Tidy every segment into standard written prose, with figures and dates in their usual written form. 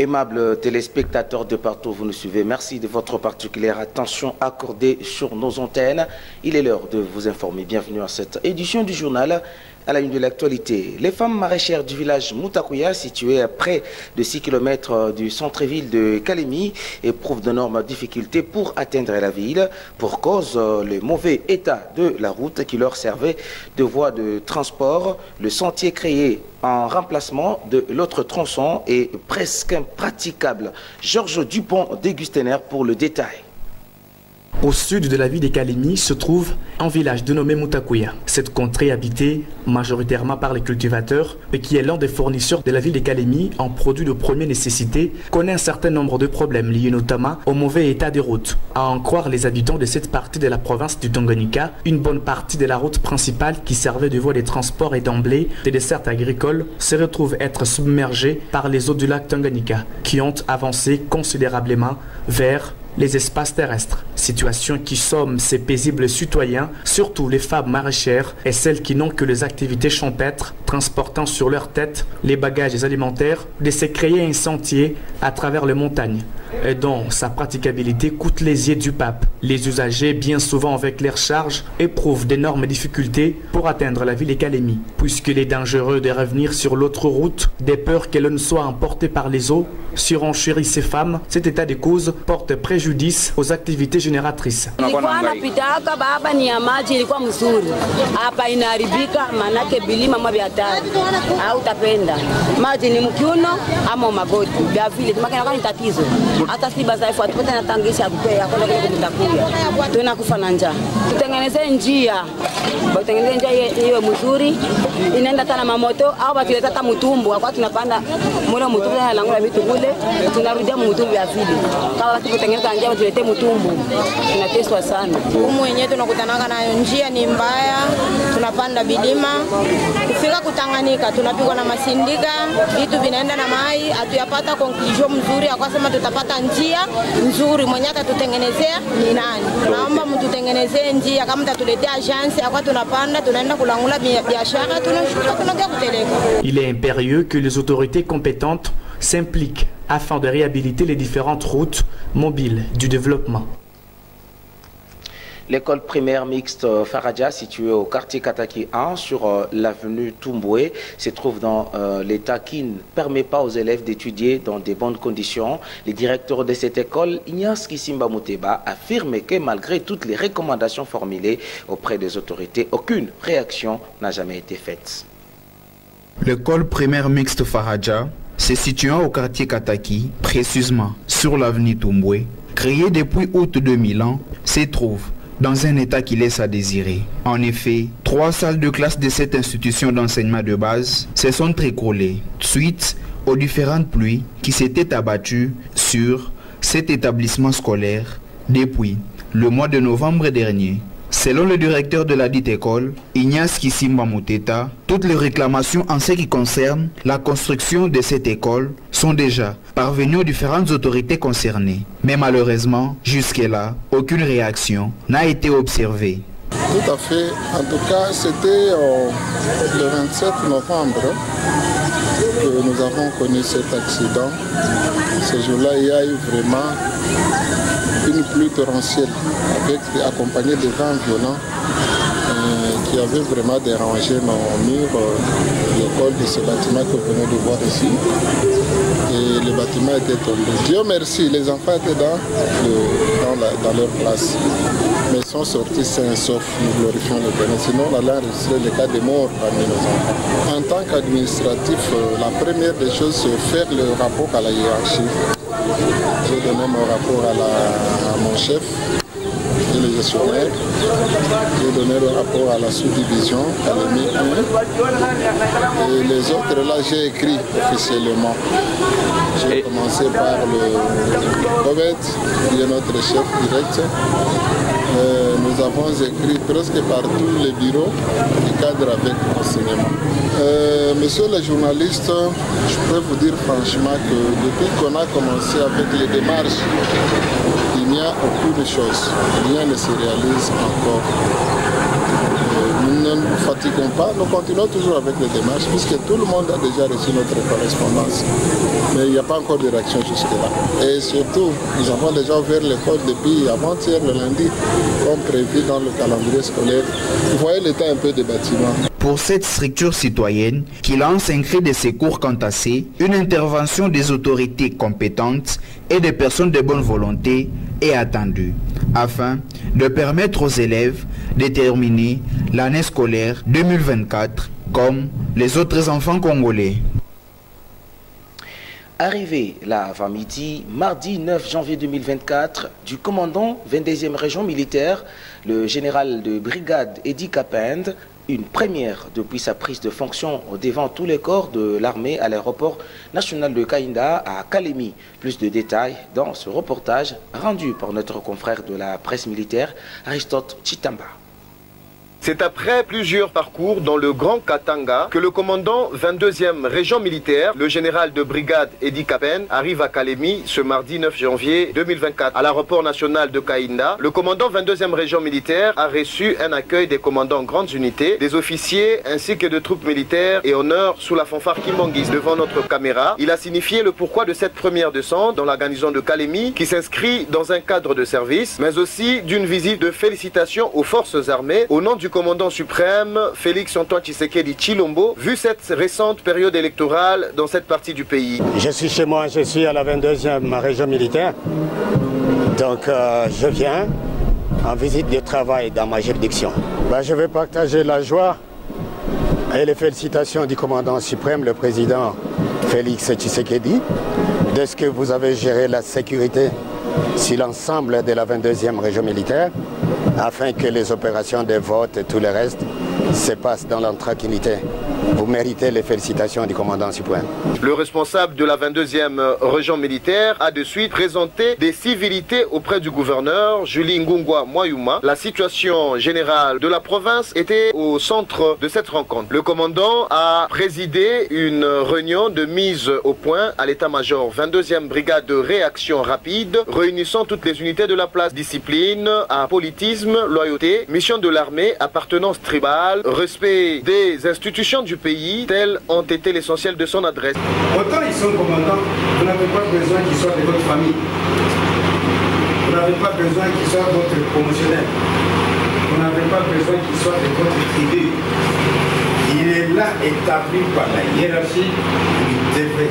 Aimables téléspectateurs de partout, vous nous suivez. Merci de votre particulière attention accordée sur nos antennes. Il est l'heure de vous informer. Bienvenue à cette édition du journal. À la une de l'actualité, les femmes maraîchères du village Mutakouya, situé à près de 6 km du centre-ville de Kalemi, éprouvent d'énormes difficultés pour atteindre la ville, pour cause le mauvais état de la route qui leur servait de voie de transport. Le sentier créé en remplacement de l'autre tronçon est presque impraticable. Georges Dupont d'Augustinère pour le détail. Au sud de la ville de Kalemi se trouve un village dénommé Mutakouya. Cette contrée habitée majoritairement par les cultivateurs et qui est l'un des fournisseurs de la ville de Kalemi en produits de première nécessité connaît un certain nombre de problèmes liés notamment au mauvais état des routes. À en croire les habitants de cette partie de la province du Tanganyika, une bonne partie de la route principale qui servait de voie de transport et d'emblée des dessertes agricoles se retrouve être submergée par les eaux du lac Tanganyika qui ont avancé considérablement vers les espaces terrestres, situation qui somme ces paisibles citoyens, surtout les femmes maraîchères et celles qui n'ont que les activités champêtres, transportant sur leur tête les bagages alimentaires, de se créer un sentier à travers les montagnes, et dont sa praticabilité coûte les yeux du pape. Les usagers, bien souvent avec leurs charges, éprouvent d'énormes difficultés pour atteindre la ville de Kalemi, puisqu'il est dangereux de revenir sur l'autre route, des peurs que l'on soit emporté par les eaux, surenchérit ces femmes. Cet état de cause porte préjudice aux activités génératrices. Hata si bazaifu atupata na tangisha kupea kwa kile kutakuja tunakufa na njaa. Tutengeneze njia, tutengeneze njia iwe mzuri, inaenda tena mamoto au batuleta hata mtumbu kwa tunapanda mwana mtumbu na langula vitu kule tunarudia mtumbu ya vile. Kama watu kutengeneza njia tulete mtumbu tunateswa sana. Humu wenyewe tunakutanaga na njia ni mbaya, tunapanda bilima kufika Kutanganyika tunapigwa na masindika, vitu vinaenda na mai, hatuyapata conclusion mzuri akasema tutapata njia nzuri. Mwenye atatutengenezea ni nani? Naomba mtutengenezee njia, kama mtatuletea agence akwa tunapanda tunaenda kulangula biashara tunakuja kuteleka. Il est impérieux que les autorités compétentes s'impliquent afin de réhabiliter les différentes routes mobiles du développement. L'école primaire mixte Faradja, située au quartier Kataki 1 sur l'avenue Toumboué, se trouve dans l'état qui ne permet pas aux élèves d'étudier dans de bonnes conditions. Le directeur de cette école, Ignace Kisimba Mouteba, affirme que malgré toutes les recommandations formulées auprès des autorités, aucune réaction n'a jamais été faite. L'école primaire mixte Faradja, se situant au quartier Kataki, précisément sur l'avenue Toumboué, créée depuis août 2000, se trouve dans un état qui laisse à désirer. En effet, 3 salles de classe de cette institution d'enseignement de base se sont écroulées suite aux différentes pluies qui s'étaient abattues sur cet établissement scolaire depuis le mois de novembre dernier. Selon le directeur de la dite école, Ignace Kisimba Mouteta, toutes les réclamations en ce qui concerne la construction de cette école sont déjà parvenues aux différentes autorités concernées. Mais malheureusement, jusque-là, aucune réaction n'a été observée. Tout à fait. En tout cas, c'était le 27 novembre que nous avons connu cet accident. Ce jour-là, il y a eu vraiment une pluie torrentielle accompagnée de vents violents qui avaient vraiment dérangé nos murs de l'école de ce bâtiment que vous venez de voir ici. Et le bâtiment était tombé. Dieu merci, les enfants étaient dans leur place. Mais ils sont sortis sains sauf, nous glorifions le Bénin. Sinon, on allait enregistrer le cas de mort parmi nos enfants. En tant qu'administratif, la première des choses, c'est faire le rapport à la hiérarchie. J'ai donné mon rapport à mon chef et le gestionnaire. J'ai donné le rapport à la sous-division, à l'EMI 1. Et les autres, là, j'ai écrit officiellement. J'ai commencé par le Robert, qui est notre chef direct. Nous avons écrit presque par tous les bureaux qui cadrent avec l'enseignement. Monsieur le journaliste, je peux vous dire franchement que depuis qu'on a commencé avec les démarches, il n'y a aucune chose, rien ne se réalise encore. Nous ne nous fatiguons pas, nous continuons toujours avec les démarches puisque tout le monde a déjà reçu notre correspondance. Mais il n'y a pas encore de réaction jusque-là. Et surtout, nous avons déjà ouvert l'école depuis avant-hier, le lundi, comme prévu dans le calendrier scolaire. Vous voyez l'état un peu des bâtiments. Pour cette structure citoyenne qui lance un cri de secours quant à c'est, une intervention des autorités compétentes et des personnes de bonne volonté est attendue afin de permettre aux élèves de terminer l'année scolaire 2024 comme les autres enfants congolais. Arrivé là avant midi, mardi 9 janvier 2024, du commandant 22e région militaire, le général de brigade Edi Kapend, une première depuis sa prise de fonction devant tous les corps de l'armée à l'aéroport national de Kainda à Kalemi. Plus de détails dans ce reportage rendu par notre confrère de la presse militaire, Aristote Chitamba. C'est après plusieurs parcours dans le Grand Katanga que le commandant 22e région militaire, le général de brigade Edi Kapend, arrive à Kalemi ce mardi 9 janvier 2024. À l'aéroport national de Kainda, le commandant 22e région militaire a reçu un accueil des commandants grandes unités, des officiers ainsi que de troupes militaires et honneurs sous la fanfare Kimbangis. Devant notre caméra, il a signifié le pourquoi de cette première descente dans la garnison de Kalemi qui s'inscrit dans un cadre de service, mais aussi d'une visite de félicitations aux forces armées au nom du commandant suprême Félix Antoine Tshisekedi Tshilombo, vu cette récente période électorale dans cette partie du pays. Je suis chez moi, je suis à la 22e région militaire. Donc je viens en visite de travail dans ma juridiction. Je vais partager la joie et les félicitations du commandant suprême, le président Félix Tshisekedi, de ce que vous avez géré la sécurité sur l'ensemble de la 22e région militaire, afin que les opérations de vote et tout le reste se passent dans la tranquillité. Vous méritez les félicitations du commandant suprême. Le responsable de la 22e région militaire a de suite présenté des civilités auprès du gouverneur Julie Ngungwa Moyouma. La situation générale de la province était au centre de cette rencontre. Le commandant a présidé une réunion de mise au point à l'état-major 22e brigade de réaction rapide, réunissant toutes les unités de la place: discipline, apolitisme, loyauté, mission de l'armée, appartenance tribale, respect des institutions du pays, tels ont été l'essentiel de son adresse. Autant ils sont commandants, vous n'avez pas besoin qu'ils soient de votre famille. Vous n'avez pas besoin qu'ils soient votre promotionnel. Vous n'avez pas besoin qu'ils soient de votre tribu. Il est là établi par la hiérarchie, il devait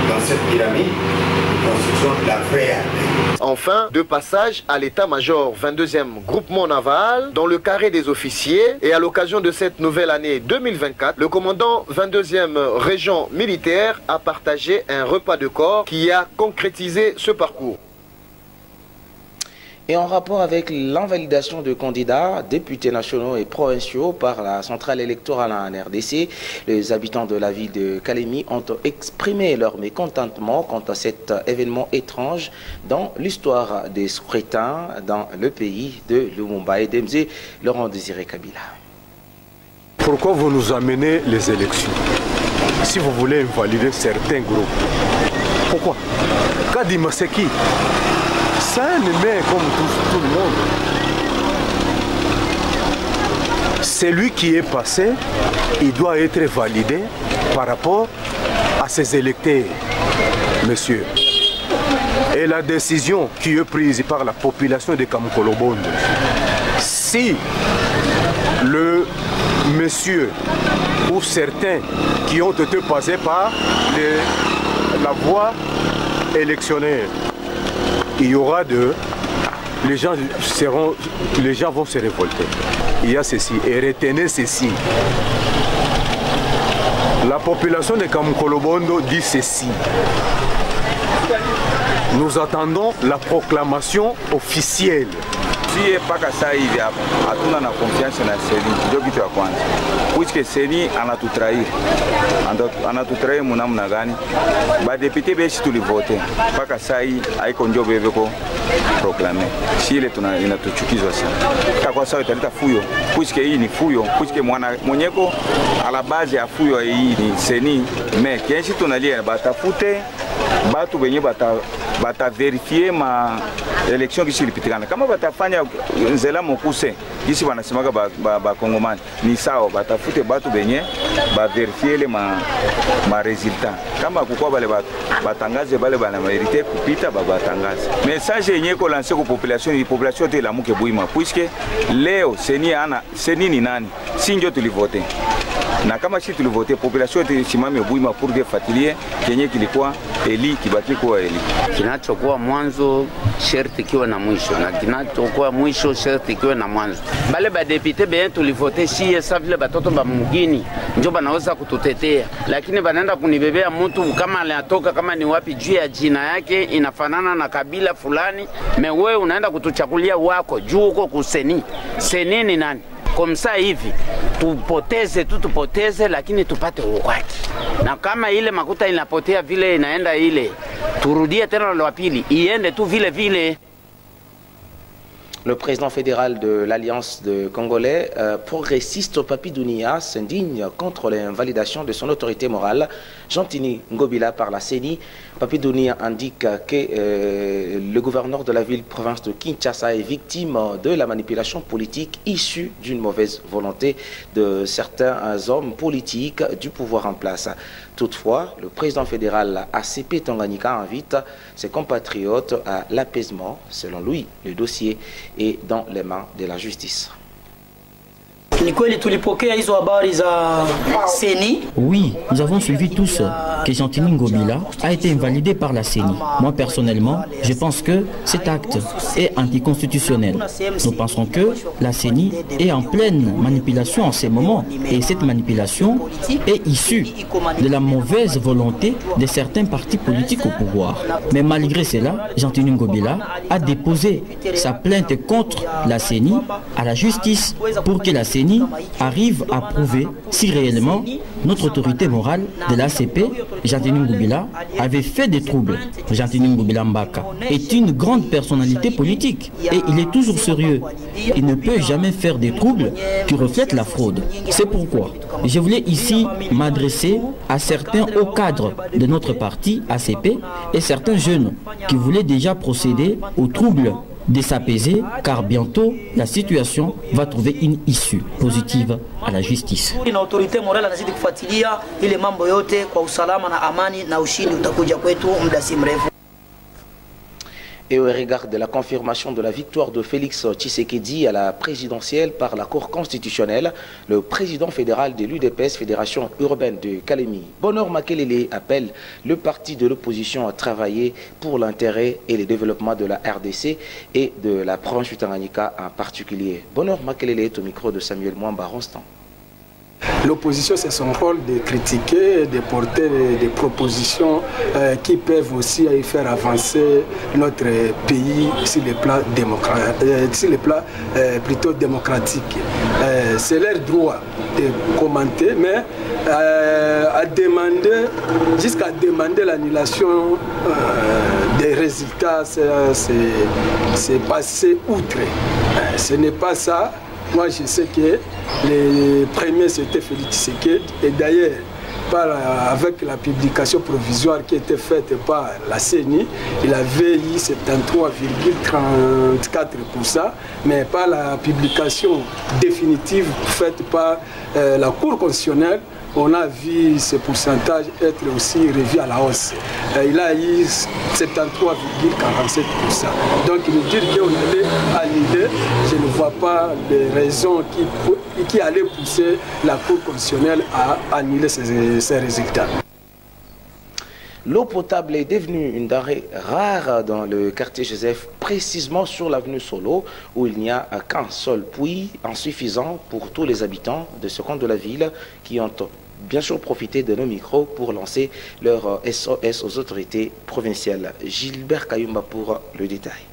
dans cette pyramide, constituant la vraie armée. Enfin, de passage à l'état-major 22e groupement naval dans le carré des officiers, et à l'occasion de cette nouvelle année 2024, le commandant 22e région militaire a partagé un repas de corps qui a concrétisé ce parcours. Et en rapport avec l'invalidation de candidats, députés nationaux et provinciaux par la centrale électorale en RDC, les habitants de la ville de Kalemi ont exprimé leur mécontentement quant à cet événement étrange dans l'histoire des scrutins dans le pays de Lumumba et d'Emzé, Laurent Désiré Kabila. Pourquoi vous nous amenez les élections si vous voulez invalider certains groupes? Pourquoi? Kadima c'est qui? C'est un humain comme tout le monde. Celui qui est passé, il doit être validé par rapport à ses électeurs, monsieur. Et la décision qui est prise par la population de Kamukolobondo, si le monsieur ou certains qui ont été passés par la voie électionnaire, il y aura les gens vont se révolter. Il y a ceci, et retenez ceci. La population de Kamukolobondo dit ceci. Nous attendons la proclamation officielle. Sie mpaka saa hivi hapa hatuna na confiance na Seni, ndio kitu ya kwanza. Puisque Seni anatutrahi mnamna gani? Ba député beshi tulivote mpaka saa hii haiko ndio bebeko proclamer. Shile inatuchukizwa sana. Kwa sababu italeta fuyo. Puisque hii ni fuyo, puisque mwenyeko ala base ya fuyo hii ni Seni, mais kenshi tunalia batafute batu benye bata verifier ma election kisi ilipitikana. Kama batafanya nzela mokuse kisi wanasemaka ba Kongomani ni sawa, batafute batu benye ba verifier le ma resultat. Kama kukua bale batangaze bale bana mérité kupita batangaze. Message yenye ko lancer ko population te la muke buima puisque leo seni ni nani sinjo tulivote na kama si tulivote population yote simame buima pour defuatilie kenye kilikuwa eli kibaki kuwa eli. Kinachokuwa mwanzo sherti kiwe na mwisho na kinachokuwa mwisho sherti kiwe na mwanzo. Bale ba député bien tulivote sie sa vile batoto ba mugini ndio banaweza kututetea, lakini banaenda kunibebea mtu kama anatoka kama ni wapi juu ya jina yake inafanana na kabila fulani, me wewe unaenda kutuchakulia wako juu uko kuseni. Seni ni nani? Komsa hivi tupoteze lakini tupate ukwaki. Na kama ile makuta inapotea vile inaenda ile, turudie tena la pili iende tu vile vile. Le président fédéral de l'Alliance de Congolais progressiste Papi Dounia s'indigne contre l'invalidation de son autorité morale, Jean-Tini Ngobila, par la CENI. Papi Dounia indique que le gouverneur de la ville-province de Kinshasa est victime de la manipulation politique issue d'une mauvaise volonté de certains hommes politiques du pouvoir en place. Toutefois, le président fédéral ACP Tanganyika invite ses compatriotes à l'apaisement. Selon lui, le dossier est dans les mains de la justice. Oui, nous avons suivi tous que Jean-Tini Ngobila a été invalidé par la CENI. Moi personnellement, je pense que cet acte est anticonstitutionnel. Nous pensons que la CENI est en pleine manipulation en ces moments et cette manipulation est issue de la mauvaise volonté de certains partis politiques au pouvoir. Mais malgré cela, Jean-Tini Ngobila a déposé sa plainte contre la CENI à la justice pour que la CENI arrive à prouver si réellement notre autorité morale de l'ACP, Jean-Tini Ngobila, avait fait des troubles. Jean-Tini Ngobila Mbaka est une grande personnalité politique et il est toujours sérieux. Il ne peut jamais faire des troubles qui reflètent la fraude. C'est pourquoi je voulais ici m'adresser à certains hauts cadres de notre parti ACP et certains jeunes qui voulaient déjà procéder aux troubles de s'apaiser, car bientôt la situation va trouver une issue positive à la justice. Et au regard de la confirmation de la victoire de Félix Tshisekedi à la présidentielle par la Cour constitutionnelle, le président fédéral de l'UDPS, Fédération urbaine de Kalemi, Bonheur Makelele, appelle le parti de l'opposition à travailler pour l'intérêt et le développement de la RDC et de la province du Tanganyika en particulier. Bonheur Makelele est au micro de Samuel Mwamba Ronstan. L'opposition, c'est son rôle de critiquer, de porter des propositions qui peuvent aussi faire avancer notre pays sur le plan plutôt démocratique. C'est leur droit de commenter, mais à demander, jusqu'à demander l'annulation des résultats, c'est passer outre. Ce n'est pas ça. Moi, je sais que les premiers, c'était Félix Tshisekedi. Et d'ailleurs, avec la publication provisoire qui était faite par la CENI, il avait eu 73,34%, mais par la publication définitive faite par la Cour constitutionnelle, on a vu ce pourcentage être aussi revu à la hausse. Il a eu 73,47%. Donc, il nous dit qu'on allait annuler. Je ne vois pas de raison qui allait pousser la Cour constitutionnelle à annuler ces résultats. L'eau potable est devenue une denrée rare dans le quartier Joseph, précisément sur l'avenue Solo, où il n'y a qu'un seul puits insuffisant pour tous les habitants de ce coin de la ville qui ont bien sûr profité de nos micros pour lancer leur SOS aux autorités provinciales. Gilbert Kayumba pour le détail.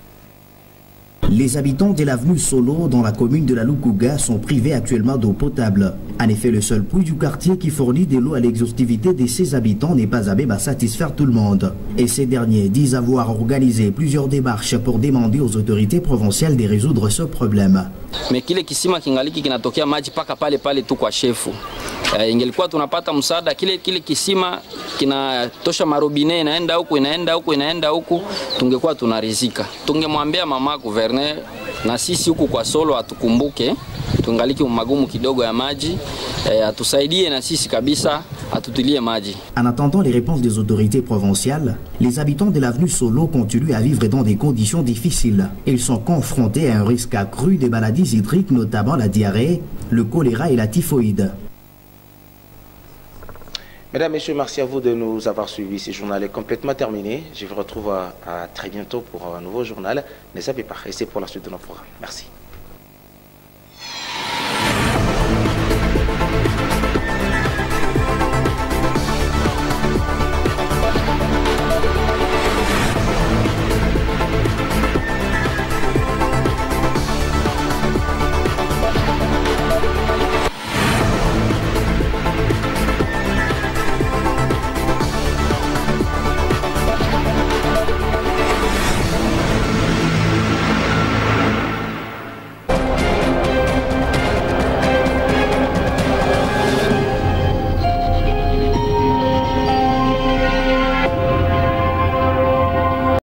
Les habitants de l'avenue Solo dans la commune de la Lukuga sont privés actuellement d'eau potable. En effet, le seul puits du quartier qui fournit de l'eau à l'exhaustivité de ses habitants n'est pas à même à satisfaire tout le monde. Et ces derniers disent avoir organisé plusieurs démarches pour demander aux autorités provinciales de résoudre ce problème. Mais kile kisima kingaliki kinatokea maji paka pale tu kwa shefu. Ingelikuwa tunapata msaada kile kisima kinatosha marobine inaenda huku inaenda huku, tungekuwa tunarizika. Tungemwambia mama gouverneur na sisi huku kwa Solo atukumbuke, tungaliki magumu kidogo ya maji, atusaidie na sisi kabisa, atutilie maji. En attendant les réponses des autorités provinciales, les habitants de l'avenue Solo continuent à vivre dans des conditions difficiles. Ils sont confrontés à un risque accru des maladies hydriques, notamment la diarrhée, le choléra et la typhoïde. Mesdames, Messieurs, merci à vous de nous avoir suivis. Ce journal est complètement terminé. Je vous retrouve à très bientôt pour un nouveau journal. Ne zappez pas, et c'est pour la suite de nos programmes. Merci.